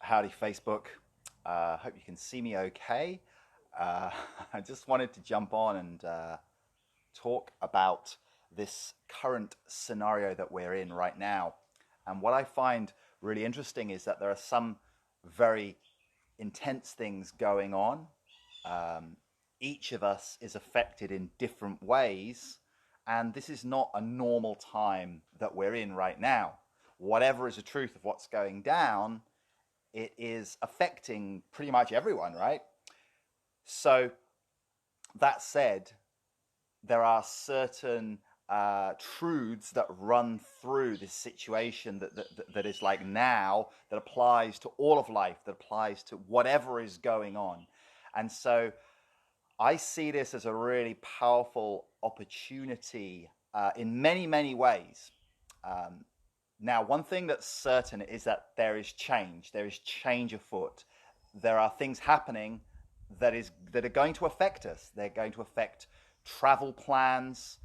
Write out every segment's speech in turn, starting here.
Howdy, Facebook. Hope you can see me okay. Uh, I just wanted to jump on and talk about this current scenario that we're in right now. And what I find really interesting is that there are some very intense things going on. Um, each of us is affected in different ways, and this is not a normal time that we're in right now. Whatever is the truth of what's going down, it is affecting pretty much everyone, right? So, that said, there are certain truths that run through this situation that is like now, that applies to all of life, that applies to whatever is going on. And so I see this as a really powerful opportunity in many, many ways. Um, Now, one thing that's certain is that there is change. There is change afoot. There are things happening that are going to affect us. They're going to affect travel plans.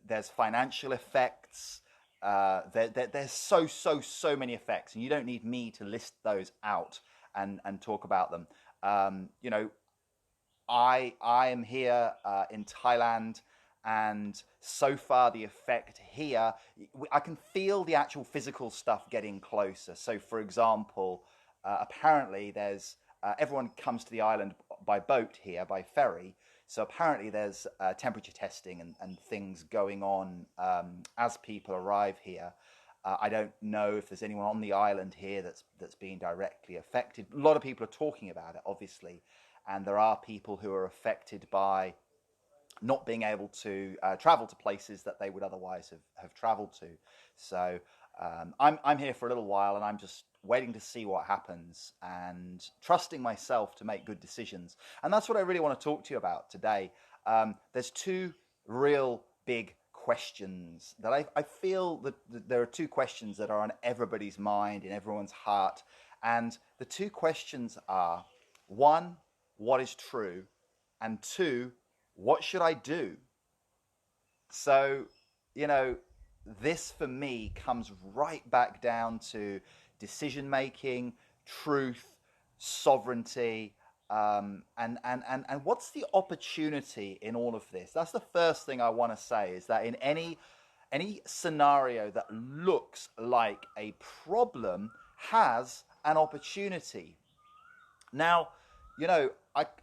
There's financial effects. There's so many effects, and you don't need me to list those out and talk about them. You know, I am here in Thailand, and so far the effect here, I can feel the actual physical stuff getting closer. So, for example, apparently there's everyone comes to the island by boat here, by ferry. So apparently there's temperature testing and things going on as people arrive here. I don't know if there's anyone on the island here that's being directly affected. A lot of people are talking about it, obviously, and there are people who are affected by not being able to travel to places that they would otherwise have traveled to. So I'm here for a little while, and I'm just waiting to see what happens and trusting myself to make good decisions. And that's what I really want to talk to you about today. There's two real big questions that I feel that there are two questions that are on everybody's mind, in everyone's heart. And the two questions are, one, what is true? And two, what should I do? So, you know, this for me comes right back down to decision making, truth, sovereignty, and what's the opportunity in all of this? That's the first thing I want to say, is that in any scenario that looks like a problem has an opportunity. Now, you know,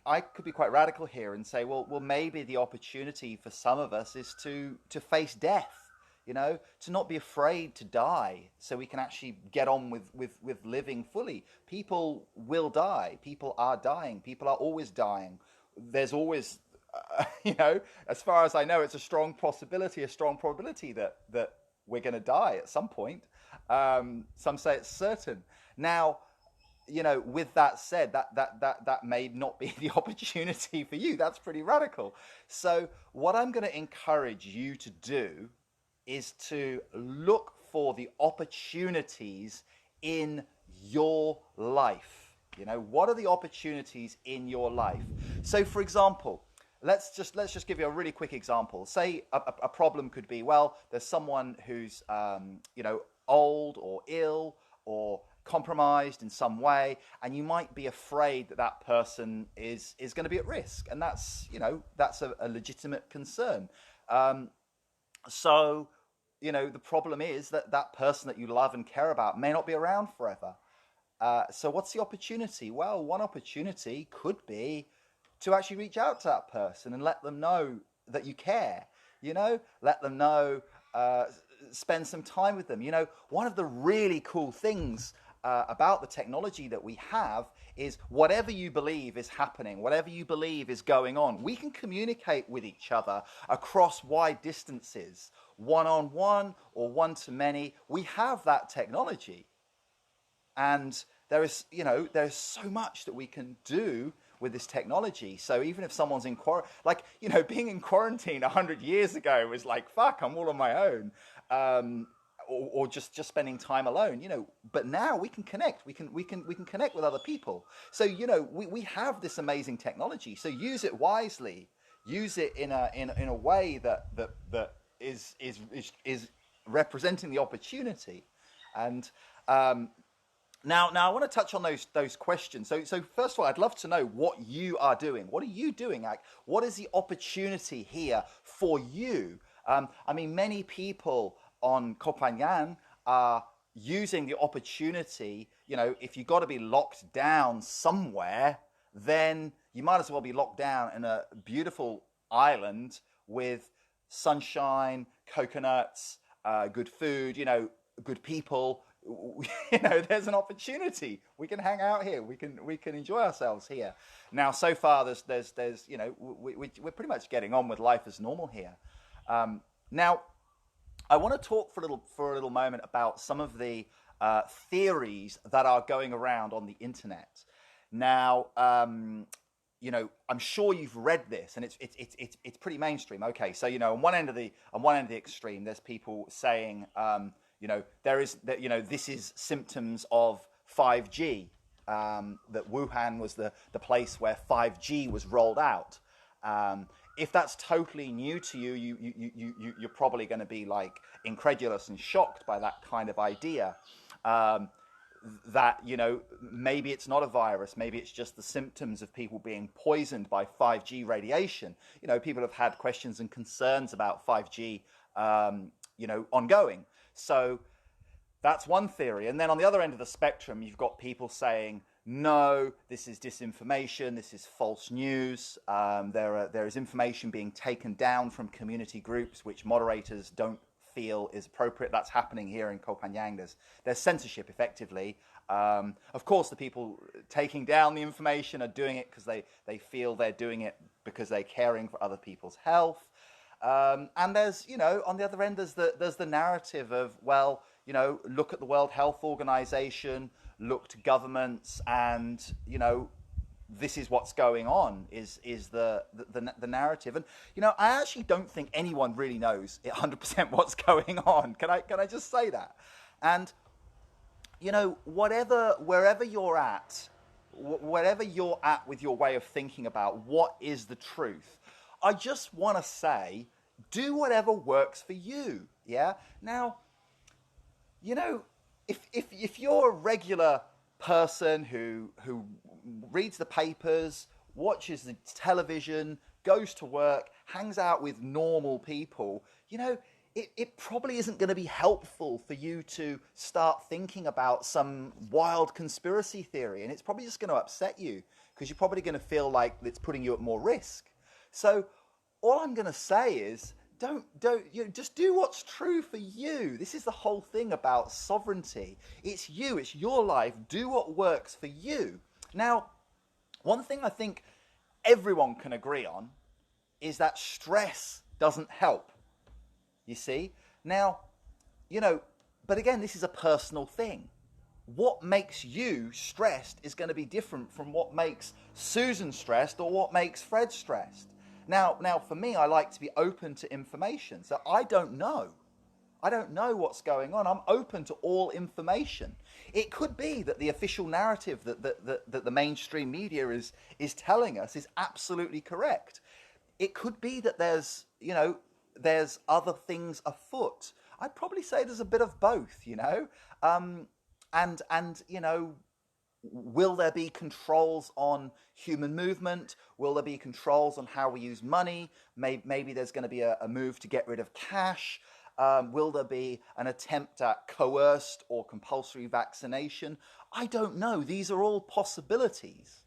I could be quite radical here and say, well, maybe the opportunity for some of us is to face death, you know, to not be afraid to die, so we can actually get on with living fully. People will die. People are dying. People are always dying. There's always, you know, as far as I know, it's a strong possibility, a strong probability that we're going to die at some point. Some say it's certain. Now, you know, with that said, that may not be the opportunity for you. That's pretty radical. So what I'm going to encourage you to do is to look for the opportunities in your life. You know, what are the opportunities in your life? So, for example, let's just give you a really quick example. Say a problem could be, well, there's someone who's you know, old or ill or compromised in some way, and you might be afraid that that person is going to be at risk, and that's, you know, that's a legitimate concern. Um, so, you know, the problem is that that person that you love and care about may not be around forever. So, what's the opportunity? Well, one opportunity could be to actually reach out to that person and let them know that you care. You know, let them know, spend some time with them. You know, one of the really cool things about the technology that we have is, whatever you believe is happening, whatever you believe is going on, we can communicate with each other across wide distances, one on one or one to many. We have that technology, and there is, you know, there's so much that we can do with this technology. So even if someone's in quarantine, like, you know, being in quarantine 100 years ago was like, fuck, I'm all on my own. um, or just spending time alone, you know. But now we can connect. We can connect with other people. So, you know, we have this amazing technology. So use it wisely. Use it in a way that is representing the opportunity. And um, Now I want to touch on those questions. So first of all, I'd love to know what you are doing. What are you doing? Like, what is the opportunity here for you? I mean, many people on Koh Phangan are using the opportunity. You know, if you got to be locked down somewhere, then you might as well be locked down in a beautiful island with sunshine, coconuts, good food. You know, good people. You know, there's an opportunity. We can hang out here. We can enjoy ourselves here. Now, so far, there's you know, we're pretty much getting on with life as normal here. Now, I want to talk for a little moment about some of the theories that are going around on the internet. Now, you know, I'm sure you've read this, and it's pretty mainstream. Okay, so you know, on one end of the extreme, there's people saying, you know, you know, this is symptoms of 5G. That Wuhan was the place where 5G was rolled out. If that's totally new to you, you're probably going to be like incredulous and shocked by that kind of idea. That, you know, maybe it's not a virus, maybe it's just the symptoms of people being poisoned by 5G radiation. You know, people have had questions and concerns about 5G, you know, ongoing. So that's one theory. And then on the other end of the spectrum, you've got people saying, no, this is disinformation, this is false news. There is information being taken down from community groups which moderators don't feel is appropriate. That's happening here in Koh Phangan. There's censorship, effectively. Of course, the people taking down the information are doing it because they feel they're doing it because they're caring for other people's health. And there's, you know, on the other end, there's the narrative of, well, you know, look at the World Health Organization, look to governments, and, you know, this is what's going on, is the narrative. And, you know, I actually don't think anyone really knows 100% what's going on. Can I just say that? And, you know, wherever you're at, wherever you're at with your way of thinking about what is the truth, I just want to say, do whatever works for you. Yeah. Now, you know, if you're a regular person who reads the papers, watches the television, goes to work, hangs out with normal people, you know, it probably isn't going to be helpful for you to start thinking about some wild conspiracy theory, and it's probably just going to upset you because you're probably going to feel like it's putting you at more risk. So all I'm going to say is, don't you know, just do what's true for you. This is the whole thing about sovereignty. It's you, it's your life. Do what works for you. Now, one thing I think everyone can agree on is that stress doesn't help. You see? Now, you know, but again, this is a personal thing. What makes you stressed is going to be different from what makes Susan stressed or what makes Fred stressed. Now, for me, I like to be open to information. So I don't know. I don't know what's going on. I'm open to all information. It could be that the official narrative that the mainstream media is telling us is absolutely correct. It could be that there's, you know, there's other things afoot. I'd probably say there's a bit of both, you know. And you know, will there be controls on human movement? Will there be controls on how we use money? Maybe there's going to be a move to get rid of cash. Will there be an attempt at coerced or compulsory vaccination? I don't know. These are all possibilities.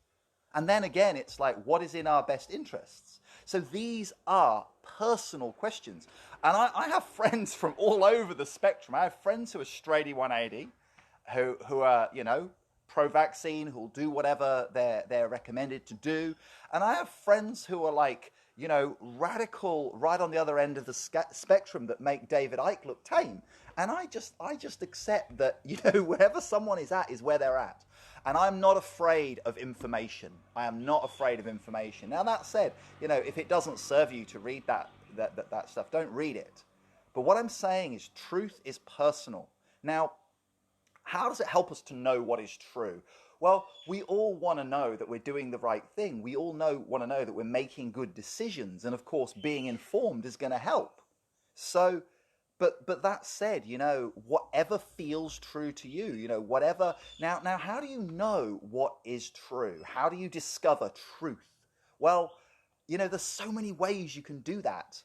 And then again, it's like, what is in our best interests? So these are personal questions. And I have friends from all over the spectrum. I have friends who are straighty 180, who are, you know, pro-vaccine, who'll do whatever they're recommended to do. And I have friends who are like, you know, radical, right on the other end of the spectrum, that make David Icke look tame. And I just accept that, you know, wherever someone is at is where they're at. And I'm not afraid of information. I am not afraid of information. Now, that said, you know, if it doesn't serve you to read that stuff, don't read it. But what I'm saying is, truth is personal. Now, how does it help us to know what is true? Well, we all want to know that we're doing the right thing. We all want to know that we're making good decisions. And of course, being informed is going to help. So, but that said, whatever feels true to you, whatever. Now, how do you know what is true? How do you discover truth? Well, there's so many ways you can do that,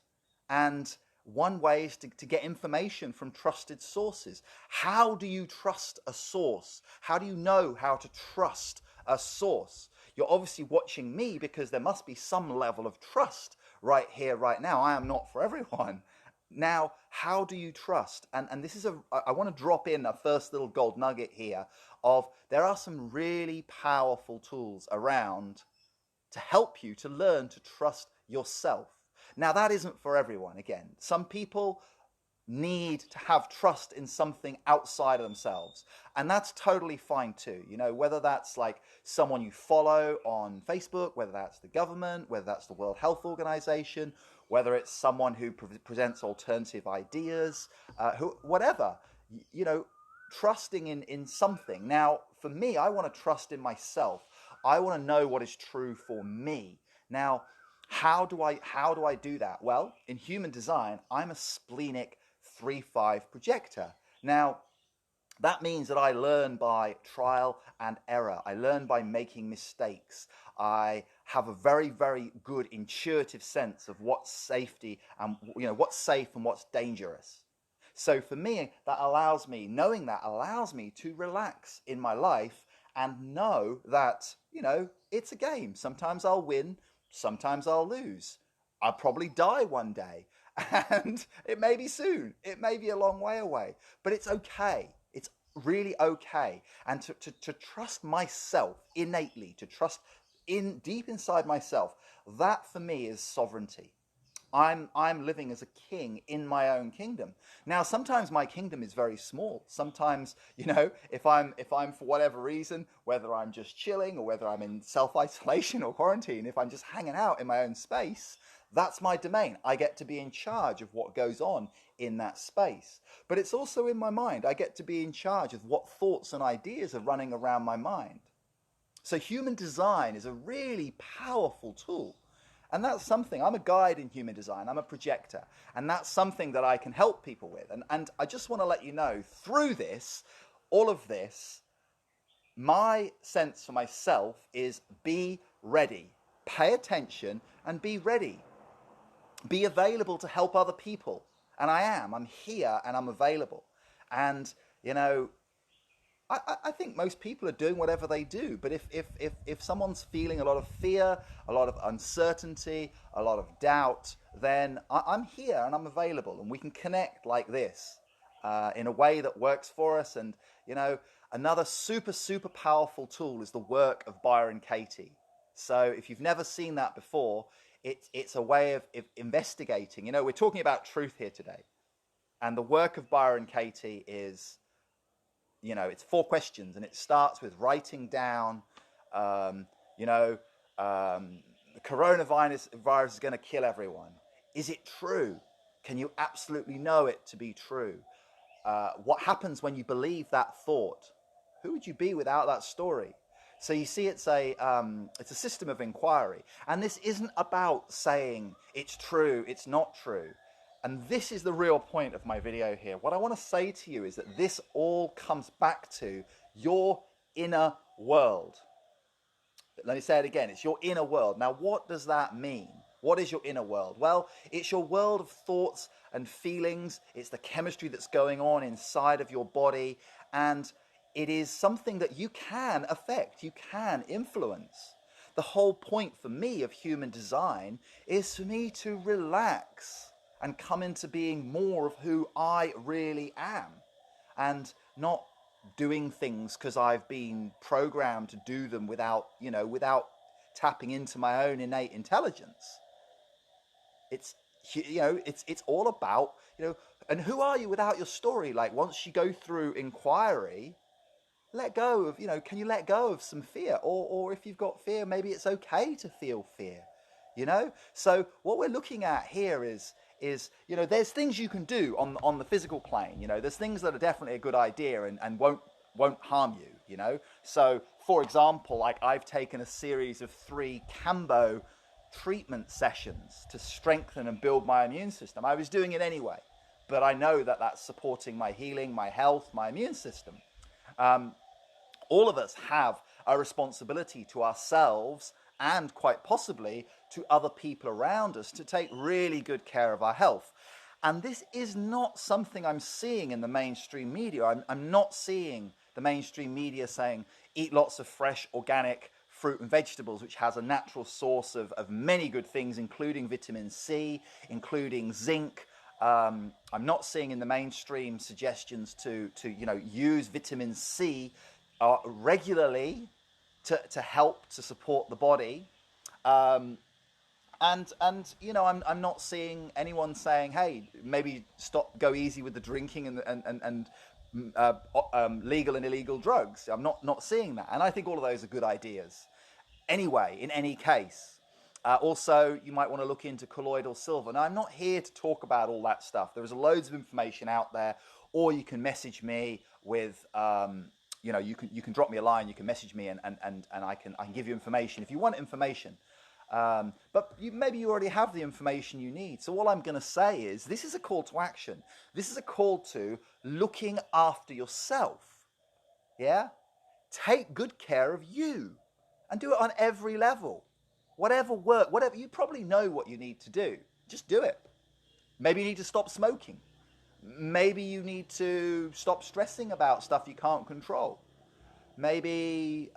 and one way is to get information from trusted sources. How do you trust a source? How do you know how to trust a source? You're obviously watching me because there must be some level of trust right here, right now. I am not for everyone. Now, how do you trust? And this is I want to drop in a first little gold nugget here of there are some really powerful tools around to help you to learn to trust yourself. Now, that isn't for everyone. Again, some people need to have trust in something outside of themselves, and that's totally fine too. Whether that's like someone you follow on Facebook, whether that's the government, whether that's the World Health Organization, whether it's someone who presents alternative ideas, whatever, trusting in something. Now, for me, I want to trust in myself. I want to know what is true for me. Now, how do I do that? Well, in human design, I'm a splenic 3-5 projector. Now, that means that I learn by trial and error. I learn by making mistakes. I have a very, very good intuitive sense of what's safety and what's safe and what's dangerous. So for me, knowing that allows me to relax in my life and know that, it's a game. Sometimes I'll win, sometimes I'll lose. I'll probably die one day, and it may be soon. It may be a long way away, but it's okay. It's really okay. And to trust myself innately, to trust deep inside myself, that for me is sovereignty. I'm living as a king in my own kingdom. Now, sometimes my kingdom is very small. Sometimes, if I'm for whatever reason, whether I'm just chilling or whether I'm in self-isolation or quarantine, if I'm just hanging out in my own space, that's my domain. I get to be in charge of what goes on in that space. But it's also in my mind. I get to be in charge of what thoughts and ideas are running around my mind. So human design is a really powerful tool. And that's something, I'm a guide in human design, I'm a projector, and that's something that I can help people with. And I just want to let you know, through this, all of this, my sense for myself is be ready. Pay attention and be ready. Be available to help other people. And I'm here and I'm available. And, I think most people are doing whatever they do, but if someone's feeling a lot of fear, a lot of uncertainty, a lot of doubt, then I'm here and I'm available, and we can connect like this in a way that works for us. And another super, super powerful tool is the work of Byron Katie. So if you've never seen that before, it's a way of investigating. We're talking about truth here today, and the work of Byron Katie is, it's 4 questions, and it starts with writing down, the coronavirus is going to kill everyone. Is it true? Can you absolutely know it to be true? What happens when you believe that thought? Who would you be without that story? So you see, it's a system of inquiry, and this isn't about saying it's true, it's not true. And this is the real point of my video here. What I want to say to you is that this all comes back to your inner world. Let me say it again. It's your inner world. Now, what does that mean? What is your inner world? Well, it's your world of thoughts and feelings. It's the chemistry that's going on inside of your body. And it is something that you can affect, you can influence. The whole point for me of human design is for me to relax and come into being more of who I really am, and not doing things because I've been programmed to do them without tapping into my own innate intelligence. It's all about, and who are you without your story? Like, once you go through inquiry, let go of, can you let go of some fear? Or if you've got fear, maybe it's okay to feel fear, So what we're looking at here is there's things you can do on the physical plane. There's things that are definitely a good idea and won't harm you. So for example, like, I've taken a series of 3 Kambo treatment sessions to strengthen and build my immune system. I was doing it anyway, but I know that that's supporting my healing, my health, my immune system. All of us have a responsibility to ourselves and quite possibly to other people around us to take really good care of our health. And this is not something I'm seeing in the mainstream media. I'm not seeing the mainstream media saying, eat lots of fresh, organic fruit and vegetables, which has a natural source of many good things, including vitamin C, including zinc. I'm not seeing in the mainstream suggestions to use vitamin C regularly to help to support the body. Um, I'm not seeing anyone saying, hey, maybe go easy with the drinking and legal and illegal drugs. I'm not seeing that, and I think all of those are good ideas. Anyway, in any case, also you might want to look into colloidal silver. Now, I'm not here to talk about all that stuff. There is loads of information out there, or you can message me with. You can drop me a line. You can message me, and I can give you information if you want information. But maybe you already have the information you need. So all I'm going to say is this is a call to action. This is a call to looking after yourself. Yeah? Take good care of you and do it on every level. Whatever you probably know what you need to do. Just do it. Maybe you need to stop smoking. Maybe you need to stop stressing about stuff you can't control. Maybe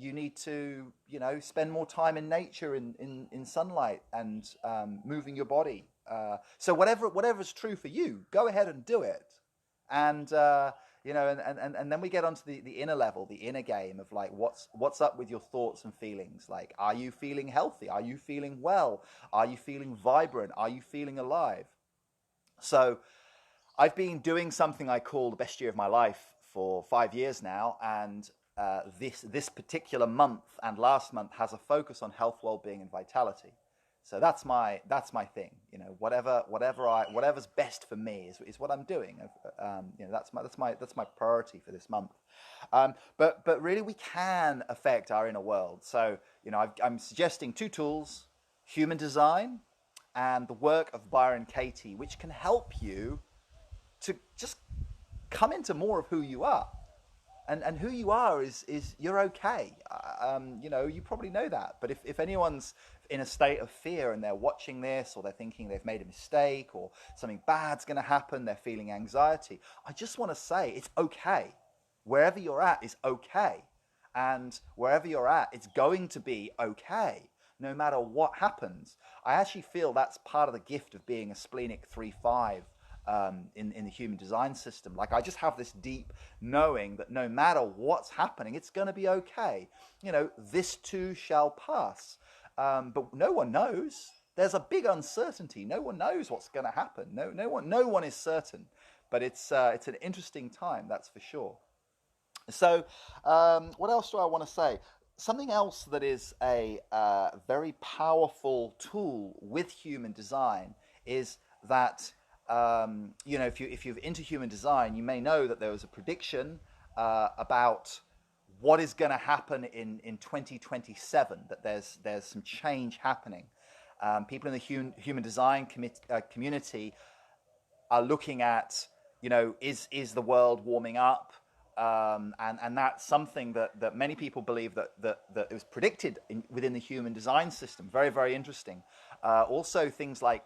you need to, spend more time in nature, in sunlight, and moving your body. So whatever's true for you, go ahead and do it. And and then we get onto the inner level, the inner game of like what's up with your thoughts and feelings. Like, are you feeling healthy? Are you feeling well? Are you feeling vibrant? Are you feeling alive? So I've been doing something I call the best year of my life for 5 years now, and this particular month and last month has a focus on health, well-being, and vitality. So that's my thing. Whatever's best for me is what I'm doing. That's my priority for this month. But really, we can affect our inner world. So I'm suggesting two tools: human design and the work of Byron Katie, which can help you to just come into more of who you are. And who you are is you're okay. You probably know that. But if anyone's in a state of fear and they're watching this, or they're thinking they've made a mistake, or something bad's going to happen, they're feeling anxiety, I just want to say it's okay. Wherever you're at is okay. And wherever you're at, it's going to be okay, no matter what happens. I actually feel that's part of the gift of being a splenic 3-5 in the human design system. Like, I just have this deep knowing that no matter what's happening, it's going to be okay. This too shall pass. But no one knows. There's a big uncertainty. No one knows what's going to happen. No one is certain. But it's an interesting time, that's for sure. So, what else do I want to say? Something else that is a very powerful tool with human design is that if you're into human design, you may know that there was a prediction about what is going to happen in 2027. That there's some change happening. People in the human design community are looking at, is the world warming up? And that's something that many people believe that it was predicted within the human design system. Very, very interesting. Also, things like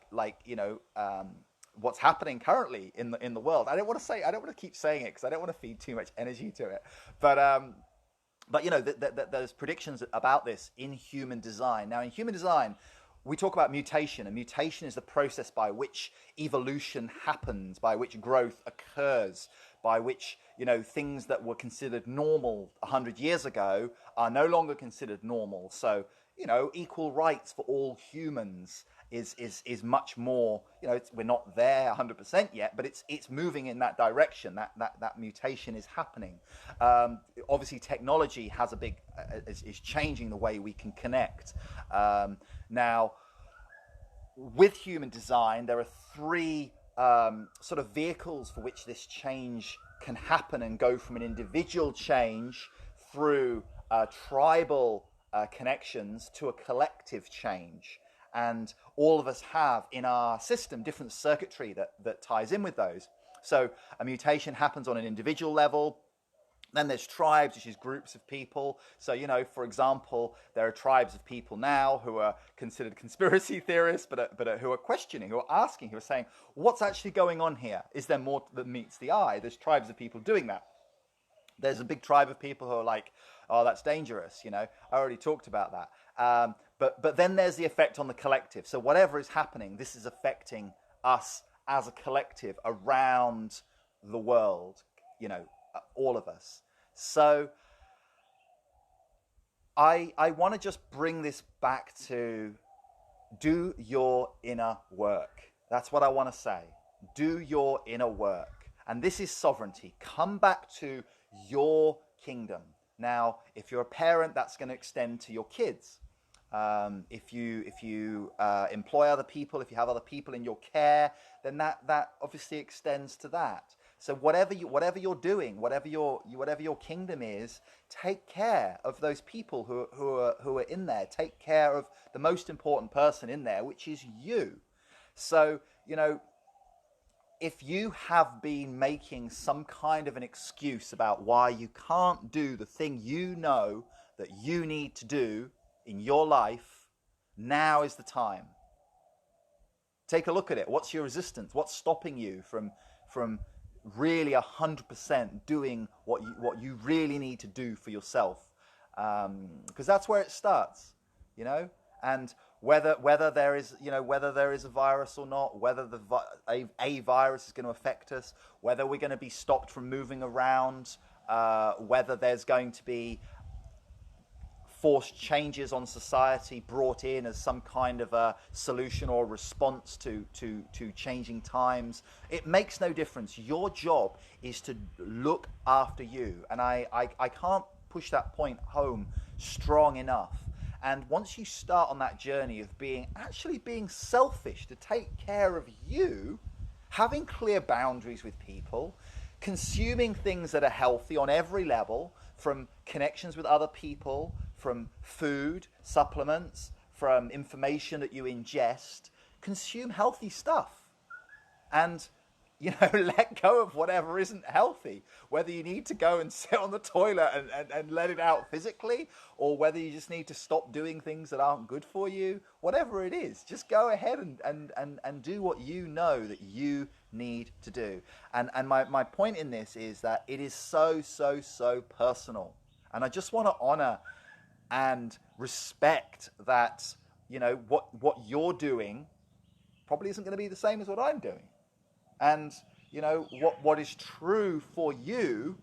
what's happening currently in the world. I don't want to keep saying it because I don't want to feed too much energy to it. But there's predictions about this in human design. Now, in human design, we talk about mutation, and mutation is the process by which evolution happens, by which growth occurs, by which things that were considered normal 100 years ago are no longer considered normal. So equal rights for all humans is much more. We're not there 100% yet, but it's moving in that direction. That mutation is happening. Obviously, technology has is changing the way we can connect. Now, with human design, there are three sort of vehicles for which this change can happen and go from an individual change through tribal connections to a collective change. And all of us have in our system different circuitry that ties in with those. So a mutation happens on an individual level. Then there's tribes, which is groups of people. So, for example, there are tribes of people now who are considered conspiracy theorists, but who are questioning, who are asking, who are saying, what's actually going on here? Is there more than meets the eye? There's tribes of people doing that. There's a big tribe of people who are like, oh, that's dangerous. I already talked about that. But then there's the effect on the collective. So whatever is happening, this is affecting us as a collective around the world, all of us. So I want to just bring this back to do your inner work. That's what I want to say. Do your inner work. And this is sovereignty. Come back to your kingdom. Now, if you're a parent, that's going to extend to your kids. If you employ other people, if you have other people in your care, then that obviously extends to that. So whatever you're doing, whatever your kingdom is, take care of those people who are in there. Take care of the most important person in there, which is you. So if you have been making some kind of an excuse about why you can't do the thing that you need to do in your life, now is the time. Take a look at it. What's your resistance? What's stopping you from really 100% doing what you really need to do for yourself? Because that's where it starts, and whether there is a virus or not, whether a virus is going to affect us, whether we're going to be stopped from moving around, whether there's going to be forced changes on society brought in as some kind of a solution or response to changing times. It makes no difference. Your job is to look after you. And I can't push that point home strong enough. And once you start on that journey of being selfish to take care of you, having clear boundaries with people, consuming things that are healthy on every level, from connections with other people, from food, supplements, from information that you ingest, consume healthy stuff. And, let go of whatever isn't healthy. Whether you need to go and sit on the toilet and let it out physically, or whether you just need to stop doing things that aren't good for you, whatever it is, just go ahead and do what you know that you need to do. And my point in this is that it is so personal. And I just want to honor and respect that, what you're doing probably isn't going to be the same as what I'm doing. And, what is true for you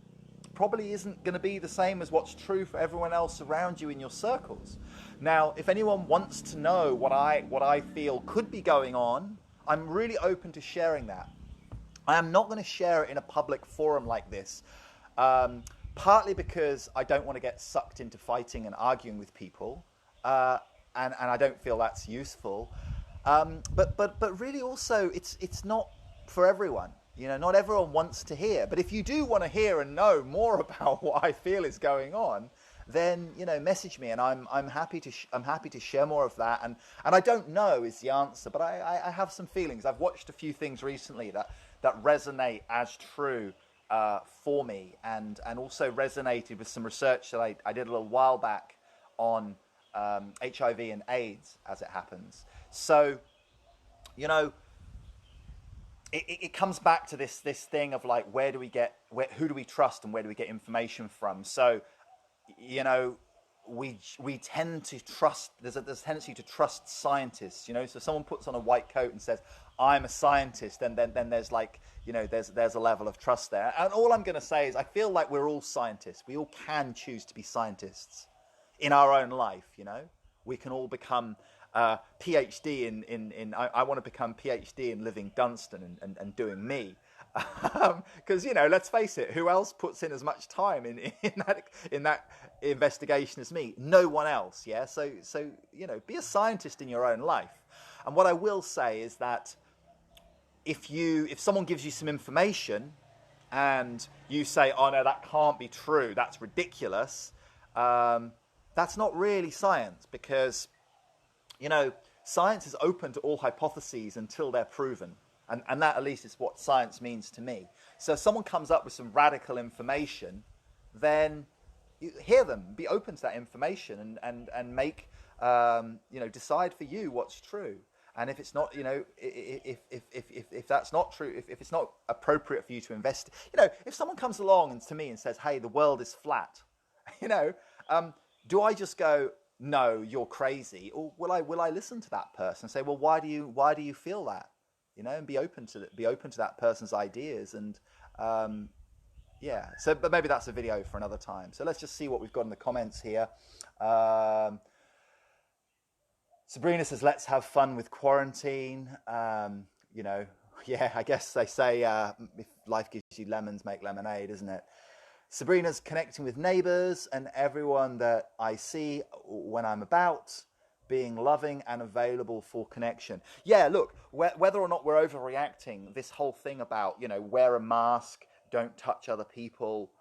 probably isn't going to be the same as what's true for everyone else around you in your circles. Now, if anyone wants to know what I feel could be going on, I'm really open to sharing that. I am not going to share it in a public forum like this. Partly because I don't want to get sucked into fighting and arguing with people, and I don't feel that's useful. But really also, it's not for everyone. Not everyone wants to hear. But if you do want to hear and know more about what I feel is going on, then message me, and I'm happy to share more of that. And I don't know is the answer, but I have some feelings. I've watched a few things recently that resonate as true for me, and also resonated with some research that I did a little while back on HIV and AIDS, as it happens. So, it comes back to this thing of like, who do we trust and where do we get information from? So, we tend to trust. There's a tendency to trust scientists. So someone puts on a white coat and says, "I'm a scientist," and then there's like, there's a level of trust there. And all I'm going to say is, I feel like we're all scientists. We all can choose to be scientists in our own life. We can all become PhD in I want to become PhD in living Dunstan and doing me. Because let's face it, who else puts in as much time in that investigation as me? No one else. Yeah. So be a scientist in your own life. And what I will say is that if someone gives you some information and you say, "Oh no, that can't be true. That's ridiculous," that's not really science, because science is open to all hypotheses until they're proven. And that at least is what science means to me. So if someone comes up with some radical information, then you hear them, be open to that information, and make, decide for you what's true. And if it's not, if that's not true, if it's not appropriate for you to invest, if someone comes along and to me and says, hey, the world is flat, do I just go, no, you're crazy? Or will I listen to that person and say, well, why do you feel that? And be open to that person's ideas. And but maybe that's a video for another time. So let's just see what we've got in the comments here. Sabrina says, let's have fun with quarantine. I guess they say, if life gives you lemons, make lemonade, isn't it? Sabrina's connecting with neighbors and everyone that I see when I'm about, being loving and available for connection. Yeah, look, whether or not we're overreacting, this whole thing about, wear a mask, don't touch other people,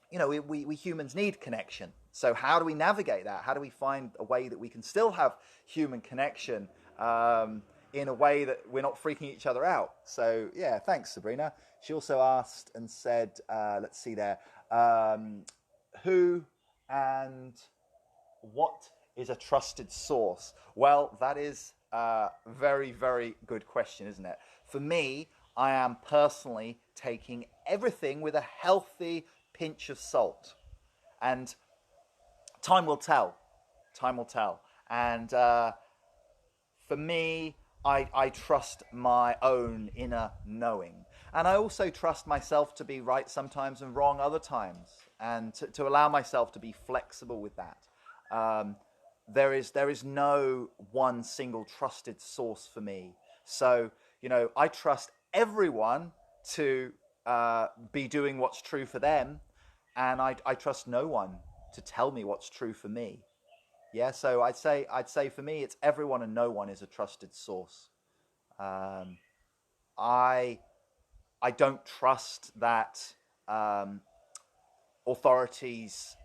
we humans need connection. So how do we navigate that? How do we find a way that we can still have human connection in a way that we're not freaking each other out? So, yeah, thanks, Sabrina. She also asked and said, let's see there, who and what is a trusted source? Well, that is a very, very good question, isn't it? For me, I am personally taking everything with a healthy pinch of salt. And time will tell. Time will tell. And for me, I trust my own inner knowing. And I also trust myself to be right sometimes and wrong other times. And to allow myself to be flexible with that. There is no one single trusted source for me. So, I trust everyone to be doing what's true for them. And I trust no one to tell me what's true for me. Yeah, so I'd say for me, it's everyone and no one is a trusted source. I don't trust that authorities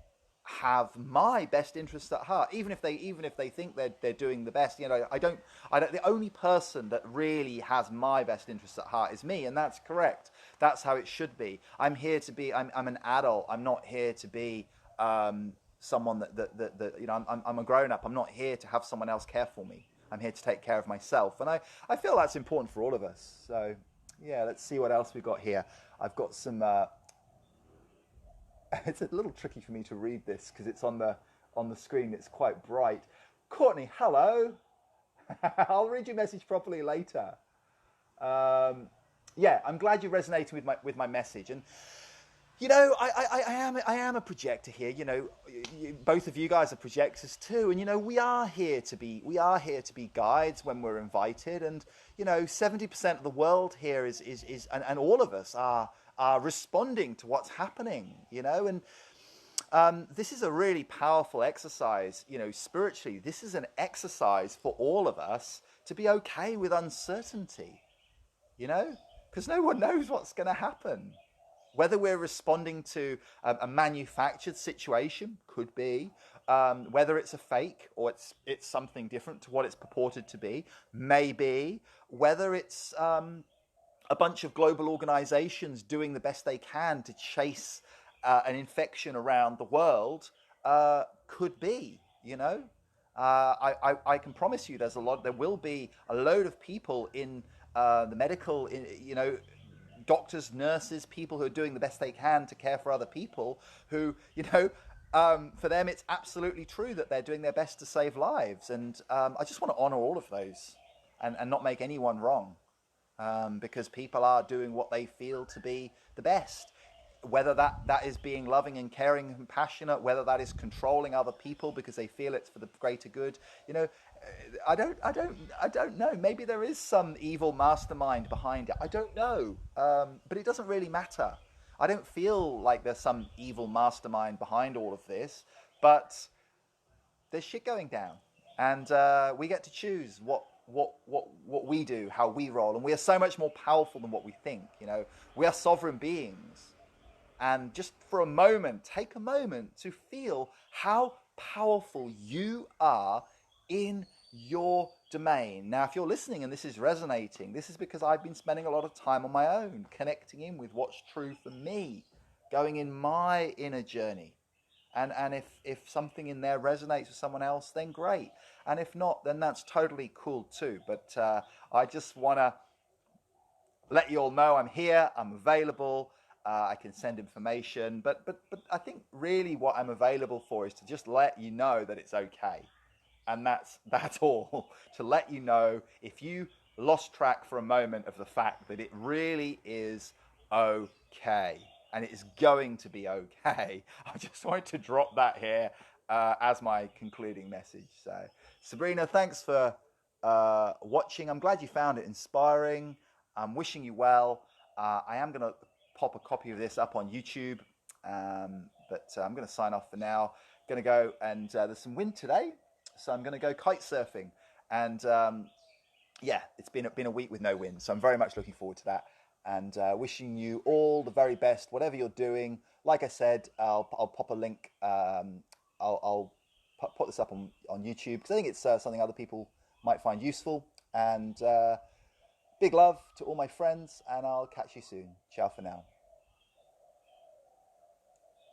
have my best interests at heart, even if they think they're doing the best. I don't. The only person that really has my best interests at heart is me, and that's correct. That's how it should be. I'm here to be. I'm an adult. I'm not here to be someone that I'm a grown up. I'm not here to have someone else care for me. I'm here to take care of myself, and I feel that's important for all of us. So yeah, let's see what else we've got here. I've got some. It's a little tricky for me to read this because it's on the screen. It's quite bright. Courtney, hello. I'll read your message properly later. Yeah, I'm glad you're resonating with my message. And I am a projector here. Both of you guys are projectors too. And we are here to be guides when we're invited. And 70% of the world here is and all of us are responding to what's happening, and this is a really powerful exercise, spiritually. This is an exercise for all of us to be okay with uncertainty, because no one knows what's going to happen. Whether we're responding to a manufactured situation, could be, whether it's a fake or it's something different to what it's purported to be, maybe, whether it's a bunch of global organizations doing the best they can to chase an infection around the world, could be, I can promise you there will be a load of people in the medical, doctors, nurses, people who are doing the best they can to care for other people who, for them it's absolutely true that they're doing their best to save lives. And I just want to honor all of those and not make anyone wrong. Because people are doing what they feel to be the best, whether that is being loving and caring and compassionate, whether that is controlling other people because they feel it's for the greater good. I don't know. Maybe there is some evil mastermind behind it. I don't know, but it doesn't really matter. I don't feel like there's some evil mastermind behind all of this, but there's shit going down, and we get to choose what we do, how we roll, and we are so much more powerful than what we think. We are sovereign beings, and just for a moment, take a moment to feel how powerful you are in your domain. Now, if you're listening and this is resonating, this is because I've been spending a lot of time on my own, connecting in with what's true for me, going in my inner journey. And if something in there resonates with someone else, then great. And if not, then that's totally cool too. But I just want to let you all know I'm here, I'm available, I can send information. But I think really what I'm available for is to just let you know that it's okay. And that's all. To let you know if you lost track for a moment of the fact that it really is okay and it is going to be okay. I just wanted to drop that here as my concluding message. So, Sabrina, thanks for watching. I'm glad you found it inspiring. I'm wishing you well. I am going to pop a copy of this up on YouTube, but I'm going to sign off for now. Going to go and there's some wind today, so I'm going to go kite surfing. And yeah, it's been a week with no wind, so I'm very much looking forward to that. And wishing you all the very best, whatever you're doing. Like I said, I'll pop a link. I'll put this up on YouTube because I think it's something other people might find useful. And big love to all my friends, and I'll catch you soon. Ciao for now.